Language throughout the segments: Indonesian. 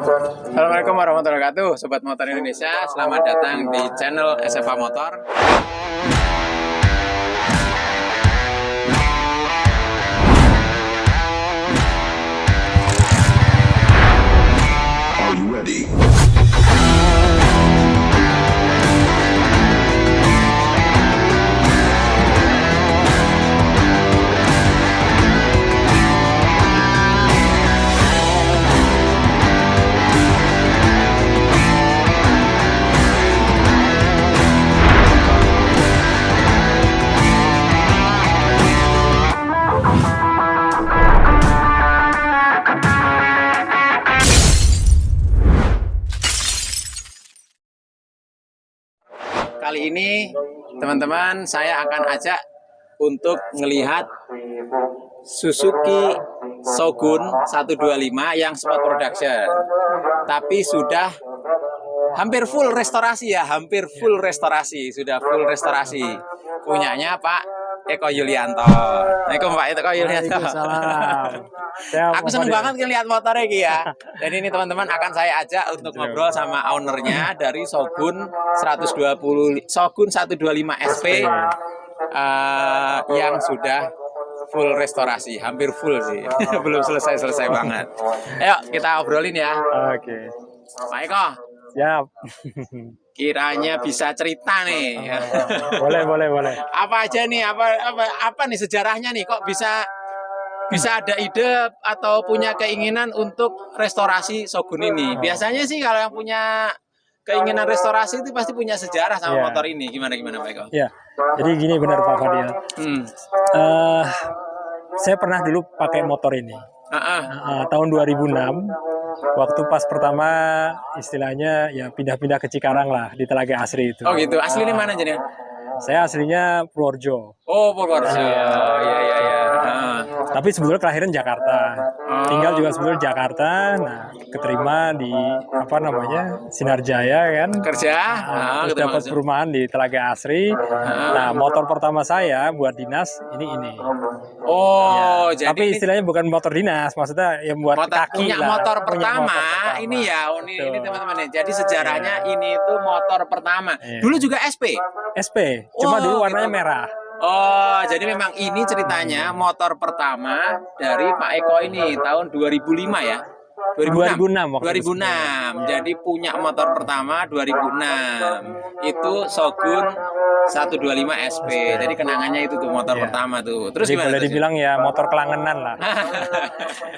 Assalamualaikum warahmatullahi wabarakatuh, Sobat Motor Indonesia. Selamat datang di channel SFA Motor. Are you ready? Kali ini teman-teman saya akan ajak untuk melihat Suzuki Shogun 125 yang sport production, tapi sudah hampir full restorasi ya, sudah full restorasi punyanya Pak Eko Yulianto. Assalamualaikum Pak Eko Yulianto. Aku seneng banget ngeliat motornya Ki ya. Dan ini teman-teman akan saya ajak untuk ngobrol sama ownernya dari Shogun 125 SP yang sudah full restorasi, hampir full sih. Belum selesai banget. Ayo kita obrolin ya. Oke. Pak Eko. Siap. Kiranya bisa cerita nih. Boleh. Apa aja nih? Apa nih sejarahnya nih? Kok bisa ada ide atau punya keinginan untuk restorasi Shogun ini? Biasanya sih kalau yang punya keinginan restorasi itu pasti punya sejarah sama motor ini. Gimana Pak Eko? Ya. Jadi gini benar Pak Fadil. Saya pernah dulu pakai motor ini. Tahun 2006. Waktu pas pertama istilahnya ya pindah-pindah ke Cikarang lah di Telaga Asri itu. Oh gitu. Aslinya mana jadi? Saya aslinya Purworejo. Oh Purworejo. Iya. Tapi sebetulnya kelahiran Jakarta. Tinggal juga sebetulnya Jakarta. Nah, keterima di Sinar Jaya kan. Kerja. Terus dapat perumahan di Telaga Asri. Nah, motor pertama saya buat dinas ini. Oh, ya. Jadi tapi istilahnya bukan motor dinas, maksudnya yang buat kaki punya lah. Motor pertama. Ini ya, ini teman-teman. Jadi sejarahnya ini itu motor pertama. Dulu juga SP. Cuma dulu warnanya merah. Oh, jadi memang ini ceritanya motor pertama dari Pak Eko ini tahun 2005 ya. 2006. Jadi punya motor pertama 2006. Itu Shogun 125 SP. Jadi kenangannya itu tuh motor pertama tuh. Terus jadi gimana? Boleh dibilang ya motor kelangenan lah.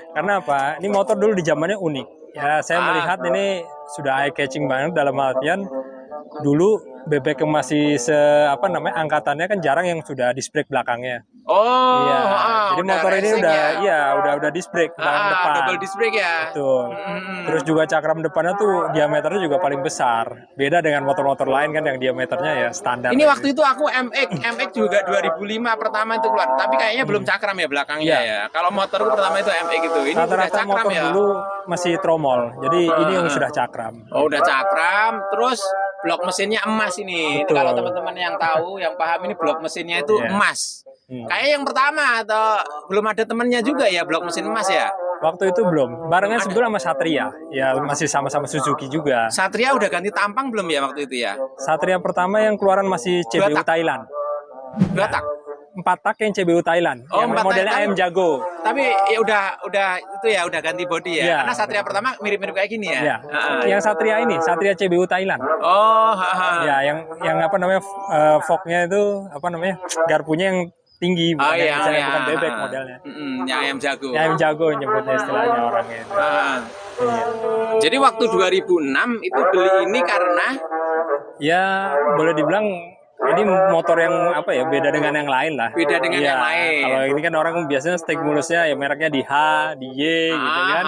Karena apa? Ini motor dulu di zamannya unik. Ya, saya melihat ini sudah eye catching banget dalam artian dulu bebek yang masih angkatannya kan jarang yang sudah disc brake belakangnya. Oh, iya. Jadi motor ini udah disc brake belakang depan. Double disc brake ya. Betul. Terus juga cakram depannya tuh diameternya juga paling besar. Beda dengan motor-motor lain kan yang diameternya ya standar. Ini waktu itu aku MX juga 2005 pertama itu keluar. Tapi kayaknya belum cakram ya belakangnya ya. Kalau motorku pertama itu MX itu. Ini udah cakram motor ya. Dulu masih tromol. Jadi ini yang sudah cakram. Oh, udah cakram. Terus blok mesinnya emas ini. Kalau teman-teman yang tahu, yang paham ini blok mesinnya itu emas. Kayak yang pertama atau belum ada temennya juga ya blok mesin emas ya? Waktu itu belum. Barengan sebetulnya sama Satria. Ya masih sama-sama Suzuki juga. Satria udah ganti tampang belum ya waktu itu ya? Satria pertama yang keluaran masih CBU Thailand. 2 tak? 4 tak yang CBU Thailand. Oh, yang modelnya tak. ayam jago. Tapi ya udah itu ya udah ganti bodi ya. Karena Satria pertama mirip-mirip kayak gini ya. Yang Satria ini, Satria CBU Thailand. Oh, ya yang forknya itu garpunya yang tinggi, bukan bebek modelnya. Yang ayam jago. Yang ayam jago nyebutnya istilahnya orangnya. Jadi waktu 2006 itu beli ini karena ya boleh dibilang ini motor yang beda dengan yang lain lah. Beda dengan yang lain. Kalau ini kan orang biasanya stimulusnya ya mereknya di H, di Y gitu kan.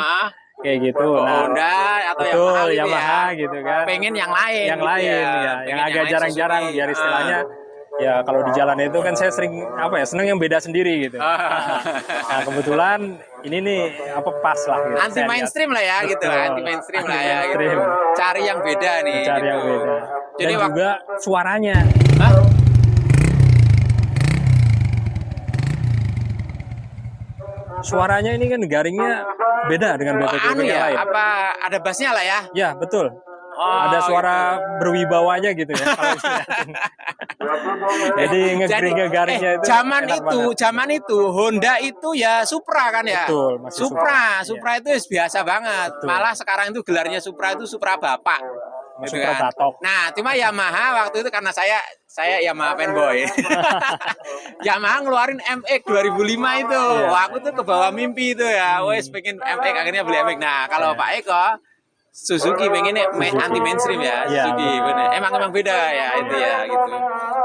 Kayak gitu. Honda atau Yamaha gitu kan. Pengen yang lain. Yang lain ya. Yang agak jarang-jarang biar istilahnya ya kalau di jalan itu kan saya sering seneng yang beda sendiri gitu. Nah, kebetulan ini nih pas lah gitu. Anti mainstream lah ya gitu. Anti mainstream lah ya gitu. Cari yang beda nih. Cari yang beda. Dan juga suaranya. suaranya ini kan garingnya beda dengan bebek-bebek Anu yang ya, lain. apa ada bassnya lah ya? Ya, betul. Oh, Ada suara gitu. berwibawanya gitu ya kalau istilahnya. Jadi ngegring garingnya itu zaman enak itu, banget. zaman itu Honda itu ya Supra kan ya? Betul, masih Supra, Supra. Supra itu biasa banget. Betul. Malah sekarang itu gelarnya Supra itu Supra Bapak. Gitu Supra kan. Batok. Nah, cuma Yamaha waktu itu karena saya Yamaha fanboy. Yamaha ngeluarin MX 2005 itu. Iya. Wah, aku tuh kebawa mimpi itu ya. Wes pengen MX, akhirnya beli MX. Nah, kalau Iya. Pak Eko Suzuki pengennya anti mainstream ya, Iya, Suzuki betul. bener. Emang beda ya itu ya gitu.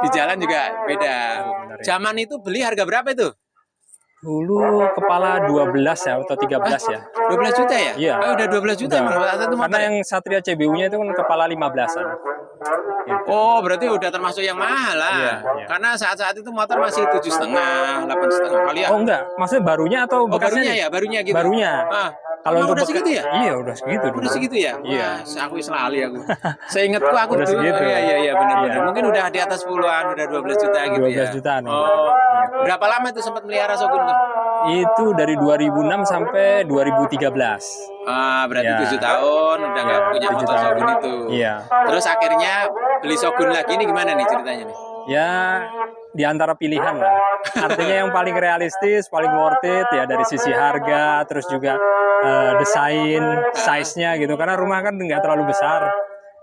Di jalan juga beda. Benar, ya. Zaman itu beli harga berapa itu? Dulu kepala 12 ya atau 13 ya. 12 juta ya? Iya. Oh, udah 12 juta Udah. emang waktu itu motor. Karena yang Satria CBU-nya itu kan kepala 15-an. Gitu. Oh, berarti udah termasuk yang mahal lah. Iya, iya. Karena saat-saat itu motor masih 7,5, 8,5 kali ya. Oh enggak, maksudnya barunya atau Oh, bekasnya? barunya nih? ya, barunya gitu. Barunya. Ah, Kalau emang untuk udah segitu ya? Iya, udah segitu dulu. Udah segitu ya? Iya. Wah, aku selalu aku. Seingatku aku Udah dulu. segitu. Iya benar-benar. Iya. Mungkin udah di atas puluhan, udah 12 juta gitu 12 ya. jutaan. Oh. Berapa lama itu sempat melihara Shogun tuh? Itu dari 2006 sampai 2013. Ah, berarti Ya. 7 tahun udah nggak punya 7 motor tahun. Shogun itu. Iya. Terus akhirnya beli Shogun lagi, ini gimana nih ceritanya nih? Ya di antara pilihan lah. Artinya yang paling realistis, paling worth it ya dari sisi harga, terus juga desain, size-nya gitu. Karena rumah kan nggak terlalu besar.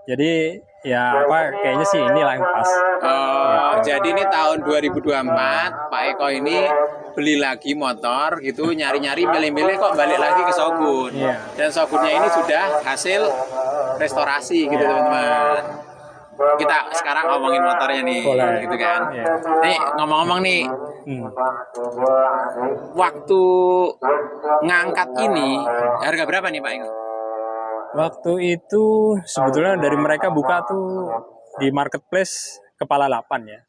Jadi ya apa kayaknya sih inilah yang pas. Oh, jadi ini tahun 2024 Pak Eko ini beli lagi motor gitu, nyari-nyari milih-milih kok balik lagi ke Shogun. Iya. Dan Shogunnya ini sudah hasil restorasi gitu teman-teman. Kita sekarang ngomongin motornya nih, Boleh. gitu kan. Iya. Nih ngomong-ngomong nih, Hmm. waktu ngangkat ini harga berapa nih Pak Eko? Waktu itu sebetulnya dari mereka buka tuh di marketplace kepala 8 ya.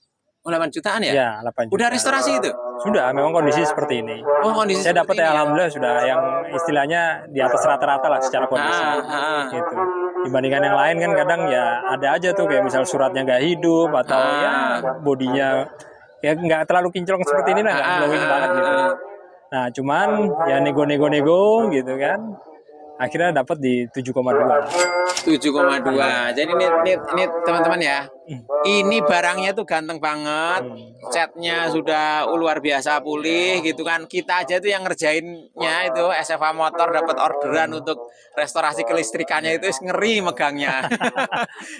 Oh, 8 jutaan ya? Ya, 8 juta. Udah restorasi itu? Sudah, memang kondisi seperti ini. Oh, kondisi Saya dapat seperti ya ini ya? alhamdulillah sudah yang istilahnya di atas rata-rata lah secara kondisi. Gitu. Dibandingkan yang lain kan kadang ya ada aja tuh kayak misal suratnya nggak hidup atau ya bodinya ya nggak terlalu kinclong seperti ini lah, nggak glowing banget gitu. Nah, cuman ya nego-nego gitu kan. Akhirnya dapat di 7,2. 7,2. Jadi ini teman-teman ya. Ini barangnya tuh ganteng banget. Catnya sudah luar biasa pulih gitu kan. Kita aja tuh yang ngerjainnya itu SFA motor dapat orderan untuk restorasi kelistrikannya itu ngeri megangnya.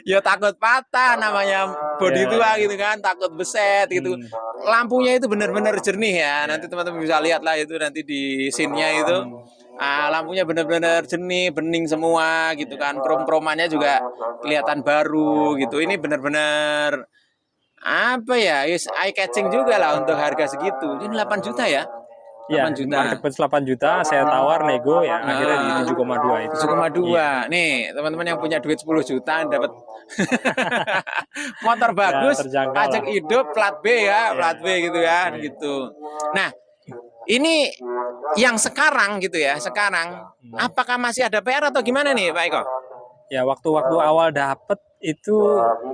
Ya takut patah namanya bodi tua gitu kan, takut beset gitu. Lampunya itu benar-benar jernih ya. Nanti teman-teman bisa lihat lah itu nanti di scene-nya itu. Lampunya benar-benar jernih, bening semua gitu kan. Krom-kromannya juga kelihatan baru gitu. Ini benar-benar apa ya? Eye catching juga lah untuk harga segitu. Ini 8 juta ya? 8 Ya, juta. marketplace 8 juta, saya tawar nego ya akhirnya di 7,2 itu. 7,2. Nih, teman-teman yang punya duit 10 juta dapat motor bagus, terjangkau pajak lah. hidup, plat B ya, plat B gitu kan gitu. Nah, ini yang sekarang gitu ya, sekarang apakah masih ada PR atau gimana nih Pak Eko? Ya waktu-waktu awal dapet itu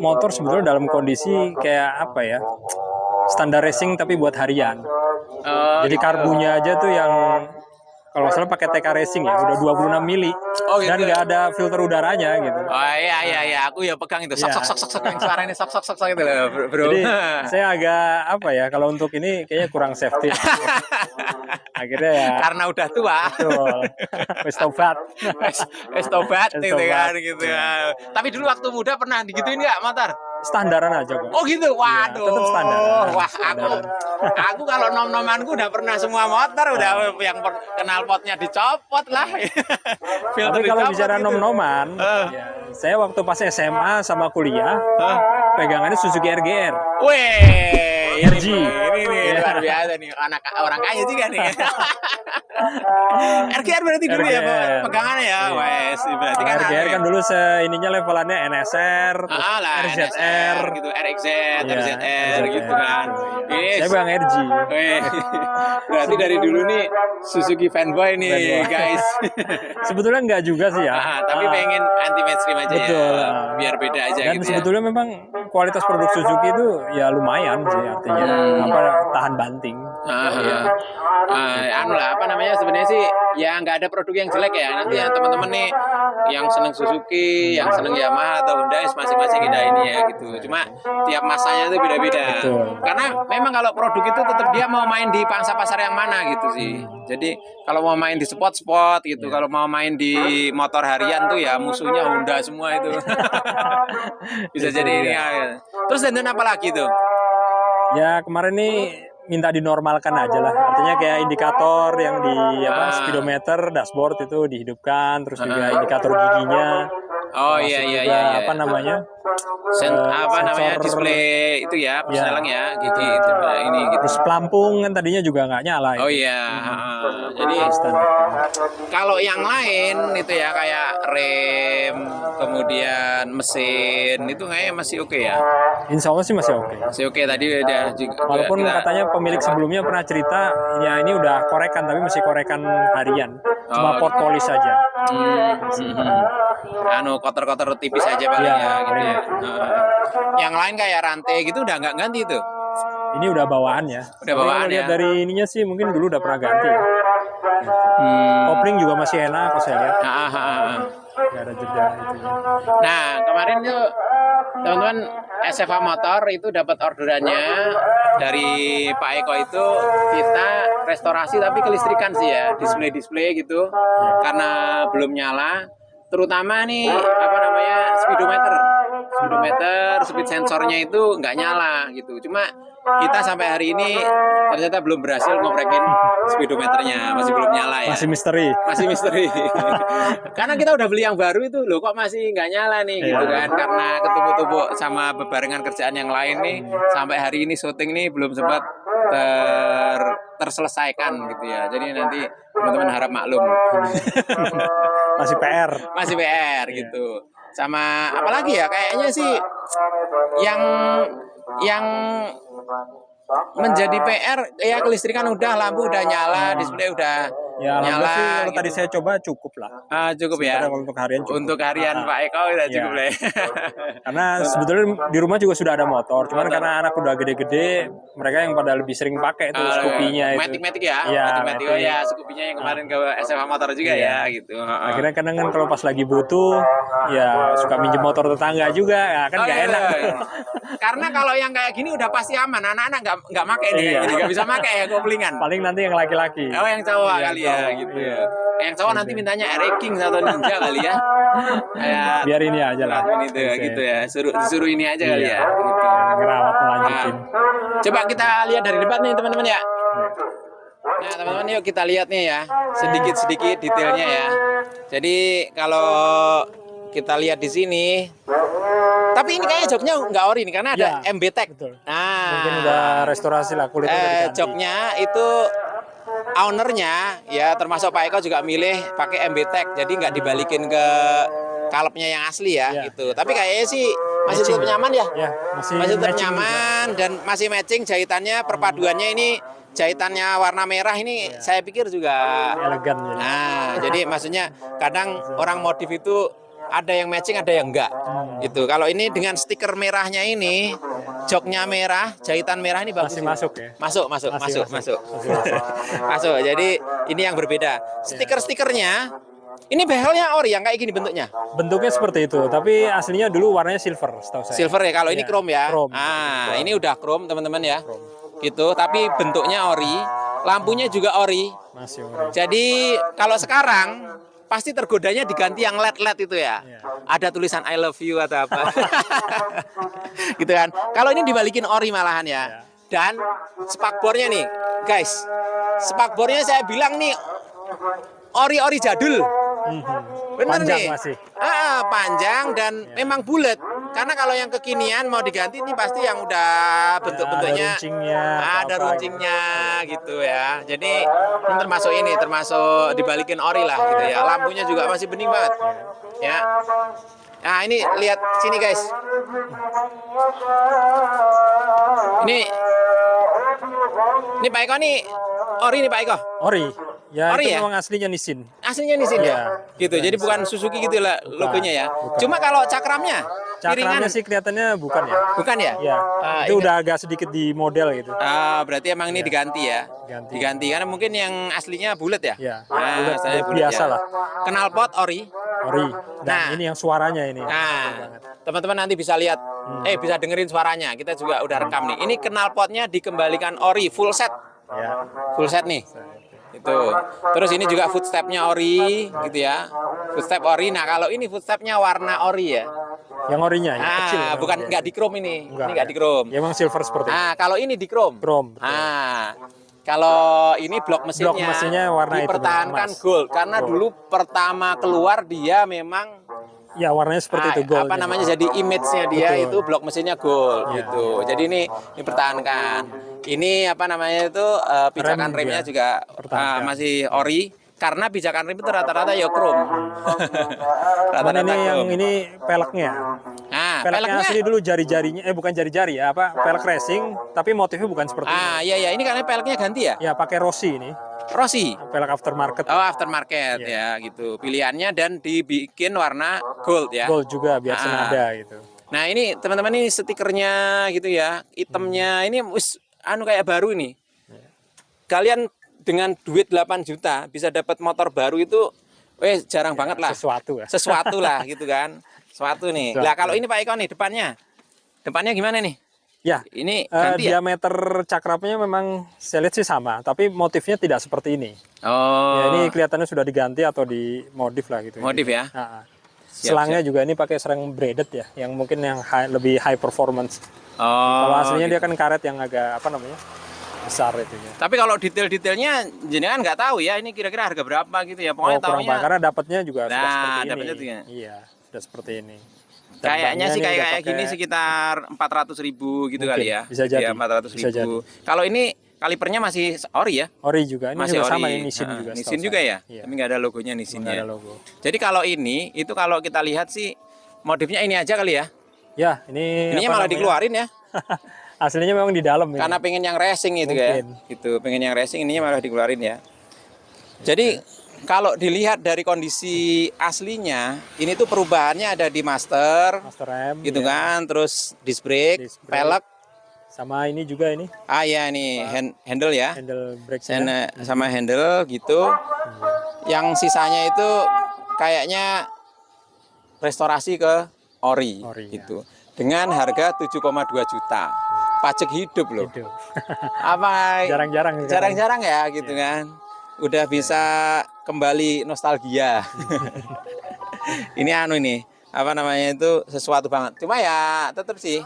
motor sebetulnya dalam kondisi kayak apa ya, standar racing tapi buat harian. Jadi karbunya aja tuh yang kalau nggak salah pakai TK Racing ya, udah 26 mili Oh, gitu. dan nggak ada filter udaranya gitu. Oh iya, aku ya pegang itu sok yang suara ini sok gitu loh, bro. Jadi saya agak apa ya, kalau untuk ini kayaknya kurang safety. Akhirnya ya. Karena udah tua. Betul. Wes tobat. Wes tobat Wes gitu tobat. kan gitu ya. Tapi dulu waktu muda pernah digituin nggak motor? Standaran aja kok. Oh gitu, waduh. tetap standaran. Wah, aku kalau nom-nomanku udah pernah semua motor, udah yang knalpotnya dicopot lah. Filter Tapi kalau dicopot bicara gitu. nom-noman, ya, saya waktu pas SMA sama kuliah, pegangannya Suzuki RGR. Weh, RG. ini luar biasa nih, anak orang kaya juga nih. RGR berarti dulu ya RGR. pegangannya ya, wes berarti kan RGR kan dulu ininya levelannya NSR, terus lah, RZR, gitu, RXZ, Iya, RZR gitu kan. Yes. Saya pegang RG. Weh, berarti dari dulu nih Suzuki fanboy nih Fanboy. guys. Sebetulnya enggak juga sih ya. Tapi pengen anti mainstream aja Betul. ya, biar beda aja Dan gitu ya. sebetulnya memang kualitas produk Suzuki itu ya lumayan sih artinya apa tahan banting. Anu lah, apa namanya sebenarnya sih ya nggak ada produk yang jelek ya, nanti ya teman-teman nih yang seneng Suzuki, yang seneng Yamaha atau Honda masing-masing kita ini ya gitu. Cuma tiap masanya itu beda-beda. Karena memang kalau produk itu tetap dia mau main di pangsa pasar yang mana gitu sih. Jadi kalau mau main di spot-spot gitu, kalau mau main di motor harian tuh ya musuhnya Honda semua itu. Bisa jadi ini ya. Terus dan apa lagi tuh? Ya kemarin nih minta dinormalkan aja lah. Artinya kayak indikator yang di speedometer, dashboard itu dihidupkan, terus juga indikator giginya. Oh iya. Apa namanya? Namanya display itu ya, perselang ya, gigi itu ini gitu. Terus pelampung kan tadinya juga nggak nyala. Oh iya. Jadi kalau yang lain itu ya kayak rem, kemudian mesin itu kayaknya masih oke ya. Insya Allah sih masih oke. Masih oke tadi udah juga. Walaupun katanya pemilik sebelumnya pernah cerita, ya ini udah korekan tapi masih korekan harian, cuma pot polish saja. Kotor-kotor tipis aja paling ya gitu ya. Yang lain kayak rantai gitu udah nggak ganti tuh. Ini udah bawaan ya. Udah bawaan ya. Dari ininya sih mungkin dulu udah pernah ganti ya. Kopling juga masih enak kalau saya lihat. Gak ada jeda gitu. Nah kemarin tuh teman-teman SFA Motor itu dapat orderannya dari Pak Eko itu kita restorasi tapi kelistrikan sih ya, display gitu karena belum nyala. Terutama nih speedometer, speed sensornya itu nggak nyala gitu. Cuma kita sampai hari ini ternyata belum berhasil ngoprekin speedometernya, masih belum nyala ya. Masih misteri. Karena kita udah beli yang baru itu loh, kok masih nggak nyala nih gitu kan? Karena ketumpuk-tumpuk sama bebarengan kerjaan yang lain nih, sampai hari ini syuting nih belum sempat terselesaikan gitu ya. Jadi nanti teman-teman harap maklum. Masih PR gitu. Sama apalagi ya kayaknya sih yang menjadi PR ya kelistrikan udah, lampu udah nyala, display udah nyala. Sih, kalau tadi saya coba cukup lah. Cukup ya. Untuk harian cukup. Untuk harian Pak Eko udah cukup lah. Karena sebetulnya di rumah juga sudah ada motor, cuman karena anak udah gede-gede, mereka yang pada lebih sering pakai itu Scoopy-nya itu. Matic ya. Matic ya, Scoopy-nya yang kemarin ke SMA Motor juga ya gitu. Akhirnya kadang kan kalau pas lagi butuh ya suka minjem motor tetangga juga, ya kan nggak enak. Karena kalau yang kayak gini udah pasti aman, anak-anak nggak pakai nih, nggak bisa pakai ya koplingan. Paling nanti yang laki-laki. Oh yang cowok kali ya gitu ya. Yang cowok nanti mintanya King atau Ninja kali ya. Biar ini aja lah. Gitu ya. Suruh ini aja kali ya. Gitu. Ngerawat lanjutin. Coba kita lihat dari depan nih teman-teman ya. Nah teman-teman yuk kita lihat nih ya, sedikit-sedikit detailnya ya. Jadi kalau kita lihat di sini, tapi ini kayaknya joknya nggak ori nih karena ada MB Tech. Nah, mungkin udah restorasi lah kulitnya. Joknya itu ownernya ya termasuk Pak Eko juga milih pakai MB Tech, jadi nggak dibalikin ke kalpnya yang asli ya gitu. Tapi kayaknya sih masih tetap nyaman ya. Masih tetap nyaman juga. Dan masih matching jahitannya, perpaduannya ini jahitannya warna merah ini saya pikir juga elegan ya. Nah, jadi maksudnya kadang orang modif itu ada yang matching, ada yang enggak. Gitu. Kalau ini dengan stiker merahnya ini, joknya merah, jahitan merah ini bagus. Masuk ya. Masuk. Jadi ini yang berbeda. Stiker-stikernya ini behelnya ori yang kayak gini bentuknya. Bentuknya seperti itu, tapi aslinya dulu warnanya silver, setahu saya. Silver ya, kalau ini chrome ya. Chrome. Ini udah chrome teman-teman ya. Gitu, tapi bentuknya ori, lampunya juga ori. Masih ori. Jadi kalau sekarang pasti tergodanya diganti yang LED itu ya. Ada tulisan I love you atau apa. Gitu kan. Kalau ini dibalikin ori malahan ya. Dan spakbornya nih, guys. Spakbornya saya bilang nih ori jadul. Bener panjang nih. Masih. Panjang dan memang bulat. Karena kalau yang kekinian mau diganti ini pasti yang udah bentuk-bentuknya ada runcingnya gitu ya. Jadi ini termasuk dibalikin ori lah gitu ya. Lampunya juga masih bening banget. Ya. Nah, ini lihat sini guys. Ini Pak Eko nih ori nih Pak Eko. Ori. Ya, ori itu ya? memang aslinya Nissin. Aslinya Nissin ya? Gitu, jadi bukan Suzuki gitu lah logonya ya. Bukan. Cuma kalau cakramnya? Cakramnya sih kelihatannya bukan ya. Bukan ya? Ya, itu udah agak sedikit di model gitu. Berarti emang ini diganti ya? Diganti karena mungkin yang aslinya bulat ya? Ya, bulat biasa ya. lah. Knalpot ori. Ori. Dan ini yang suaranya ini. Nah, teman-teman nanti bisa lihat, bisa dengerin suaranya. Kita juga udah rekam nih. Ini knalpotnya dikembalikan ori full set. Ya. Full set nih. Itu. Terus ini juga footstepnya ori, gitu ya. Footstep ori. Nah kalau ini footstepnya warna ori ya. Yang orinya, yang kecil. Bukan nggak di chrome ini. Enggak, ini nggak di chrome. Ya, emang silver seperti itu. Kalau ini di chrome. Chrome. Kalau ini blok mesinnya warna dipertahankan itu, gold karena dulu pertama keluar dia memang ya warnanya seperti itu gold. Jadi image-nya dia betul. itu blok mesinnya gold gitu. Jadi ini dipertahankan. Ini pijakan remnya juga masih ori. Karena pijakan rem itu rata-rata ya chrome. Rata-rata yang ini peleknya. Peleknya asli dulu jari-jarinya, bukan jari-jari ya, pelek racing, tapi motifnya bukan seperti ini. Iya, ini karena peleknya ganti ya? Ya, pakai Rossi ini. Rossi? Pelek aftermarket. Oh, aftermarket ya gitu. Pilihannya dan dibikin warna gold ya? Gold juga, biar senada gitu. Nah ini teman-teman ini stikernya gitu ya, itemnya ini kayak baru ini. Kalian dengan duit 8 juta bisa dapat motor baru itu jarang banget lah. Sesuatu lah gitu kan. Sesuatu nih. Lah kalau ini Pak Eko nih depannya gimana nih? Ya, ini ganti diameter cakramnya memang saya lihat sih sama, tapi motifnya tidak seperti ini. Oh. Ya, ini kelihatannya sudah diganti atau dimodif lah gitu. Modif ya. Selangnya juga ini pakai serang braided ya, yang mungkin yang lebih high performance. Oh. Kalau aslinya dia kan karet yang agak besar itu ya. Tapi kalau detail-detailnya jenengan nggak tahu ya, ini kira-kira harga berapa gitu ya. Pokoknya kurang karena dapatnya juga sudah seperti ini. Dapatnya juga. Iya, sudah seperti ini. Kayaknya sih kayak gini sekitar 400.000 gitu mungkin, kali ya. Bisa jadi. Ya, 400.000. Kalau ini kalipernya masih ori ya? Ori juga. Ini masih juga ori. sama ya, Nissin juga. Nissin juga ya? Iya. Tapi nggak ada logonya Nissinnya. Nggak ada logo. Jadi kalau ini, itu kalau kita lihat sih modifnya ini aja kali ya? Ya, ininya malah dikeluarin ya? Aslinya memang di dalam ya. Karena pengen yang racing gitu ya. Gitu, pengen yang racing ininya malah dikeluarin ya. Jadi kalau dilihat dari kondisi aslinya, ini tuh perubahannya ada di master rem, gitu kan, terus disc brake, pelek, sama ini juga ini. Ya ini handle ya. Handle brake sama handle gitu. Yang sisanya itu kayaknya restorasi ke ori gitu. Dengan harga 7,2 juta. Pajak hidup loh. Jarang-jarang ya gitu kan. Udah bisa kembali nostalgia. Ini sesuatu banget. Cuma ya tetap sih,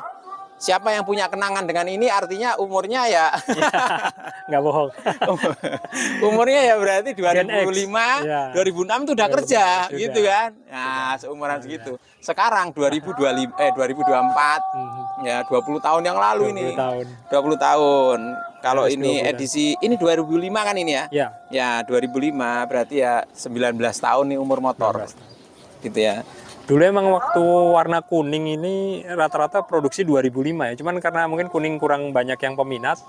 siapa yang punya kenangan dengan ini artinya umurnya ya nggak bohong. Umurnya ya berarti 2005, 2006 itu udah kerja gitu kan. Nah, seumuran segitu. Sekarang 2024 ya 20 tahun yang lalu 20 tahun. Kalau ini edisi ini 2005 kan ini ya? Ya 2005 berarti ya 19 tahun nih umur motor. Gitu ya. Dulu emang waktu warna kuning ini rata-rata produksi 2005 ya. Cuman karena mungkin kuning kurang banyak yang peminat,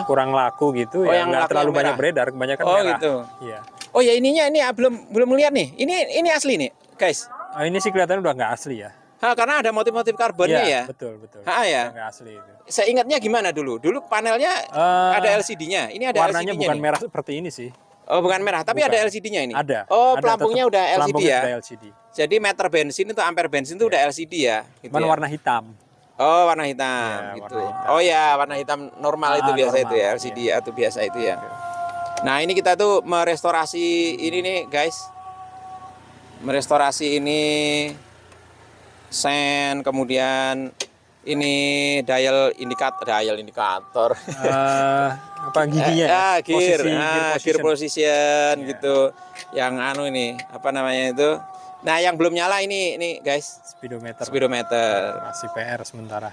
kurang laku gitu ya. Nggak terlalu banyak beredar, kebanyakan merah. Gitu. Iya. Oh ya ininya ini belum lihat nih. Ini asli nih, guys. Ini sih kelihatannya udah nggak asli ya. Karena ada motif-motif karbonnya ya. Betul. Ya. Nggak asli itu. Saya ingatnya gimana dulu? Dulu panelnya ada LCD-nya. Ini ada warnanya LCD-nya bukan merah seperti ini sih. Oh, bukan merah, tapi ada LCD-nya ini. Ada. Oh, pelampungnya udah LCD ya. Udah LCD. Jadi meter bensin itu ampere bensin itu udah LCD ya. Gitu cuman warna hitam. Oh, warna hitam gitu. Warna hitam. Oh ya, warna hitam normal itu biasa normal. Itu ya, LCD atau biasa itu ya. Nah, ini kita tuh merestorasi ini nih, guys. Merestorasi ini sen, kemudian ini dial indikator. Giginya? Gear position gitu. Yang ini apa namanya itu? Nah, yang belum nyala ini guys. Speedometer.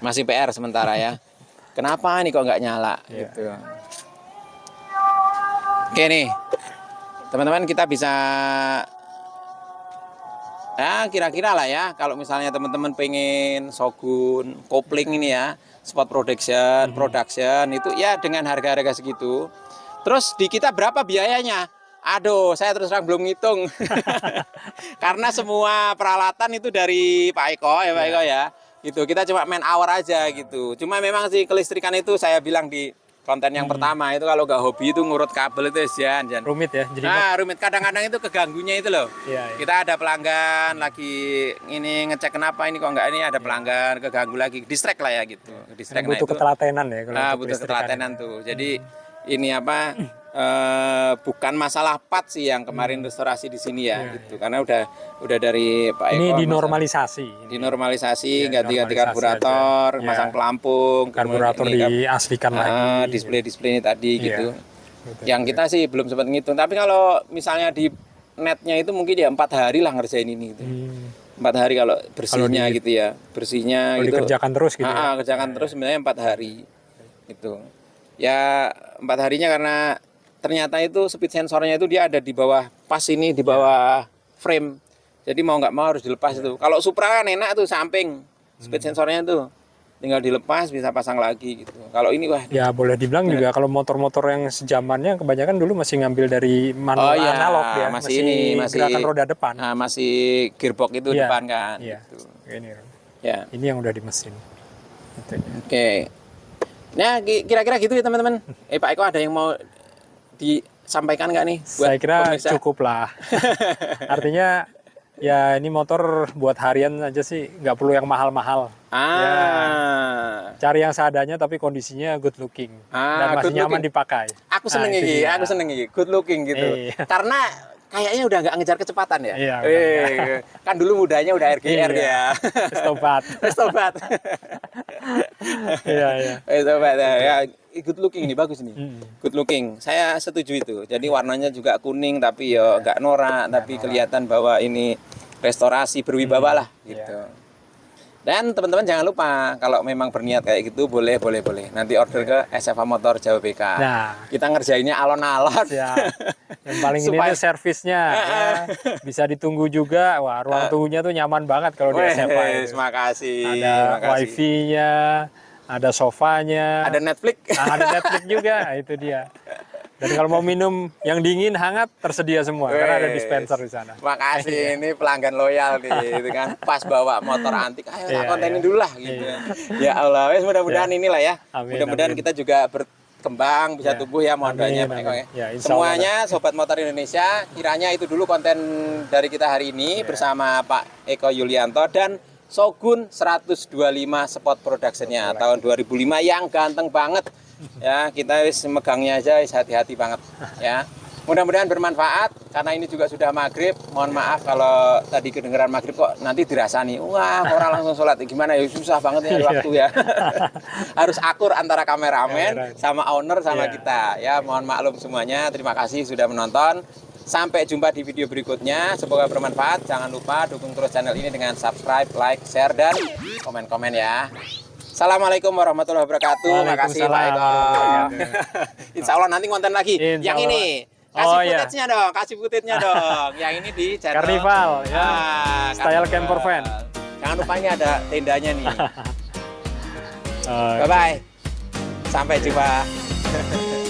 Masih PR sementara ya. Kenapa nih kok nggak nyala gitu. Oke nih. Teman-teman kita bisa kira-kira lah ya, kalau misalnya teman-teman pengen Shogun kopling ini ya, sport production itu ya dengan harga-harga segitu. Terus di kita berapa biayanya? Aduh, saya terus terang belum ngitung. Karena semua peralatan itu dari Pak Eko ya, Pak Eko ya. gitu. Kita cuma main hour aja gitu. Cuma memang sih kelistrikan itu saya bilang di konten yang pertama itu kalau nggak hobi itu ngurut kabel itu jangan. Rumit ya. Jadi Rumit. Kadang-kadang itu keganggunya itu loh. iya. Kita ada pelanggan lagi ini ngecek kenapa ini kok nggak ini ada pelanggan keganggu lagi, distract lah ya gitu. Distract butuh ketelatenan ya kalau untuk butuh kelistrikan. ketelatenan tuh. Jadi ini apa bukan masalah part sih yang kemarin restorasi di sini ya gitu. Karena udah dari Pak Eko Ini dinormalisasi. dinormalisasi, Ya, ganti-ganti dinormalisasi karburator, aja. masang Ya. pelampung, Karburator diaslikan lagi. display ini tadi Iya. gitu. Gitu. Yang kita sih belum sempat ngitung. Tapi kalau misalnya di netnya itu mungkin ya 4 hari lah ngerjain ini gitu. 4 hari kalau bersihnya gitu ya, bersihnya Kalau gitu. dikerjakan terus gitu. Ya? Kerjakan terus sebenarnya 4 hari gitu. Ya 4 harinya karena ternyata itu speed sensornya itu dia ada di bawah pas ini di bawah frame. Jadi mau nggak mau harus dilepas itu. Kalau Supra kan enak tuh samping speed sensornya tuh tinggal dilepas bisa pasang lagi gitu. Kalau ini wah Ya boleh dibilang juga kalau motor-motor yang sejamannya kebanyakan dulu masih ngambil dari manual analog ya, masih gerakan roda depan. masih gearbox itu Iya, depan kan. Iya. Gitu. Ini Ya. yang udah di mesin. Gitu. Oke. Nah, kira-kira gitu ya teman-teman. Pak Eko ada yang mau disampaikan nggak nih? Saya kira pemirsa? cukup lah. Artinya ya ini motor buat harian aja sih, nggak perlu yang mahal-mahal. Cari yang seadanya tapi kondisinya good looking dan masih good nyaman looking. dipakai. Aku seneng itu ini, dia. aku seneng ini, good looking gitu. Iya. Karena kayaknya udah nggak ngejar kecepatan ya. Iya, Kan dulu mudanya udah RGR ya. Tobat. Tobat. Iya. Tobat ya. Good looking ini bagus nih. Hmm. Good looking. Saya setuju itu. Jadi warnanya juga kuning tapi ya nggak norak, tapi kelihatan bahwa ini restorasi berwibawa lah gitu. Dan teman-teman jangan lupa kalau memang berniat kayak gitu boleh. Nanti order ke SFA Motor Jawa BK. Nah, Kita ngerjainnya alon-alon. ya. Yang paling ini Supaya- tuh servisnya ya. Bisa ditunggu juga. Wah, ruang tunggunya tuh nyaman banget kalau di SFA itu. Makasih. Ada wifi-nya, ada sofanya, Ada Netflix. ada Netflix juga. Itu dia. Dan kalau mau minum yang dingin hangat tersedia semua karena ada dispenser di sana. Makasih, ini pelanggan loyal nih, gitu kan. Pas bawa motor antik, ayo Iya, kontenin dulu lah gitu. Ya Allah, wes mudah-mudahan inilah ya. Amin, Mudah-mudahan kita juga berkembang, bisa tumbuh ya, mohon doanya Pak Eko ya. Ya, insya Allah. Semuanya Sobat Motor Indonesia, kiranya itu dulu konten dari kita hari ini bersama Pak Eko Yulianto dan Shogun 125 Sport Production-nya tahun 2005 yang ganteng banget. Ya, kita wis megangnya aja wis hati-hati banget ya. Mudah-mudahan bermanfaat karena ini juga sudah maghrib. Mohon maaf kalau tadi kedengeran maghrib kok nanti dirasani. Wah, orang langsung sholat. Gimana ya, susah banget ya waktu ya. Harus akur antara kameramen sama owner sama kita. Ya, mohon maklum semuanya. Terima kasih sudah menonton. Sampai jumpa di video berikutnya. Semoga bermanfaat. Jangan lupa dukung terus channel ini dengan subscribe, like, share, dan komen-komen ya. Assalamualaikum warahmatullahi wabarakatuh. Makasih Pak Eko. Insya Allah nanti konten lagi. Insya Yang Allah. ini kasih Oh, iya. footage-nya dong, kasih footage-nya dong. Yang ini di channel Carnival, ya. Style Carnival. camper van. Jangan lupa ini ada tendanya nih. Oh, Bye bye. Sampai jumpa.